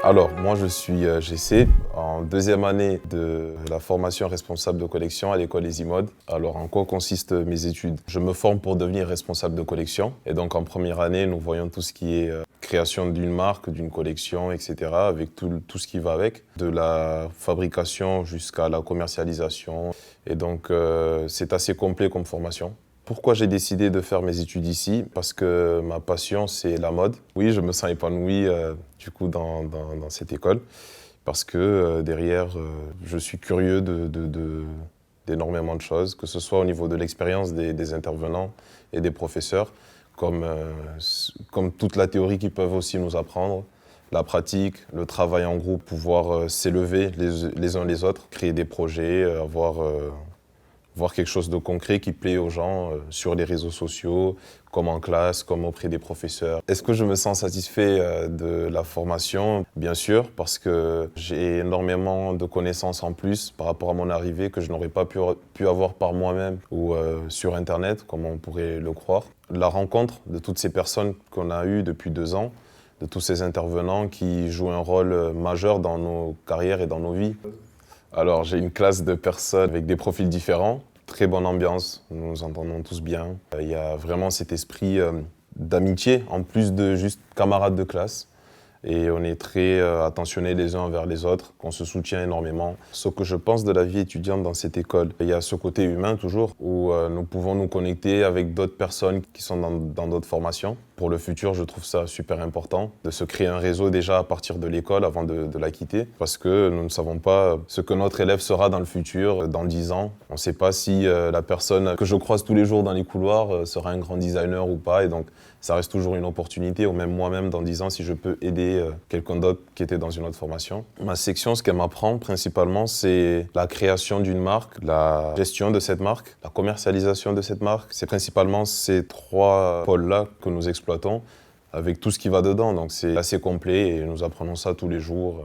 Alors, moi, je suis GC en deuxième année de la formation responsable de collection à l'école EasyMode. Alors, en quoi consistent mes études? Je me forme pour devenir responsable de collection. Et donc, en première année, nous voyons tout ce qui est création d'une marque, d'une collection, etc., avec tout ce qui va avec, de la fabrication jusqu'à la commercialisation. Et donc, c'est assez complet comme formation. Pourquoi j'ai décidé de faire mes études ici? Parce que ma passion, c'est la mode. Oui, je me sens épanoui du coup dans cette école parce que derrière, je suis curieux d'énormément de choses, que ce soit au niveau de l'expérience des intervenants et des professeurs, comme toute la théorie qu'ils peuvent aussi nous apprendre, la pratique, le travail en groupe, pouvoir s'élever les uns les autres, créer des projets, voir quelque chose de concret qui plaît aux gens sur les réseaux sociaux, comme en classe, comme auprès des professeurs. Est-ce que je me sens satisfait de la formation? Bien sûr, parce que j'ai énormément de connaissances en plus par rapport à mon arrivée que je n'aurais pas pu avoir par moi-même ou sur Internet, comme on pourrait le croire. La rencontre de toutes ces personnes qu'on a eues depuis 2 ans, de tous ces intervenants qui jouent un rôle majeur dans nos carrières et dans nos vies. Alors, j'ai une classe de personnes avec des profils différents, très bonne ambiance, nous nous entendons tous bien. Il y a vraiment cet esprit d'amitié, en plus de juste camarades de classe. Et on est très attentionnés les uns envers les autres, qu'on se soutient énormément. Ce que je pense de la vie étudiante dans cette école, il y a ce côté humain toujours, où nous pouvons nous connecter avec d'autres personnes qui sont dans d'autres formations. Pour le futur, je trouve ça super important, de se créer un réseau déjà à partir de l'école avant de la quitter, parce que nous ne savons pas ce que notre élève sera dans le futur, dans 10 ans. On ne sait pas si la personne que je croise tous les jours dans les couloirs sera un grand designer ou pas, et donc ça reste toujours une opportunité, ou même moi-même dans 10 ans, si je peux aider quelqu'un d'autre qui était dans une autre formation. Ma section, ce qu'elle m'apprend principalement, c'est la création d'une marque, la gestion de cette marque, la commercialisation de cette marque. C'est principalement ces 3 pôles-là que nous exploitons avec tout ce qui va dedans. Donc c'est assez complet et nous apprenons ça tous les jours.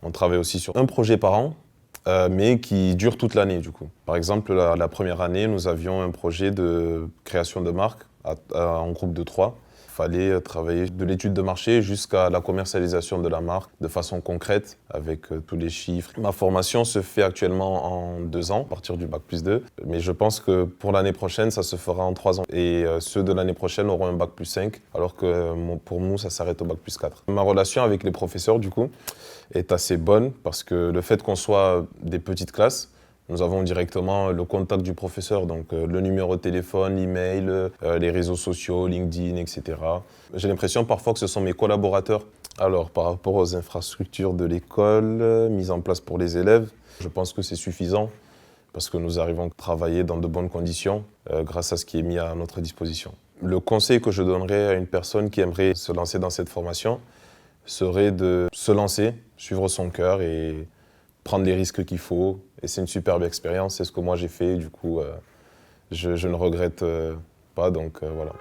On travaille aussi sur un projet par an, mais qui dure toute l'année du coup. Par exemple, la première année, nous avions un projet de création de marque en groupe de 3. Il fallait travailler de l'étude de marché jusqu'à la commercialisation de la marque de façon concrète avec tous les chiffres. Ma formation se fait actuellement en 2 ans, à partir du bac+2. Mais je pense que pour l'année prochaine, ça se fera en 3 ans. Et ceux de l'année prochaine auront un bac+5, alors que pour nous, ça s'arrête au bac+4. Ma relation avec les professeurs, du coup, est assez bonne parce que le fait qu'on soit des petites classes, nous avons directement le contact du professeur, donc le numéro de téléphone, l'email, les réseaux sociaux, LinkedIn, etc. J'ai l'impression parfois que ce sont mes collaborateurs. Alors, par rapport aux infrastructures de l'école mises en place pour les élèves, je pense que c'est suffisant parce que nous arrivons à travailler dans de bonnes conditions grâce à ce qui est mis à notre disposition. Le conseil que je donnerais à une personne qui aimerait se lancer dans cette formation serait de se lancer, suivre son cœur et prendre les risques qu'il faut. Et c'est une superbe expérience, c'est ce que moi j'ai fait, du coup je ne regrette pas, donc voilà.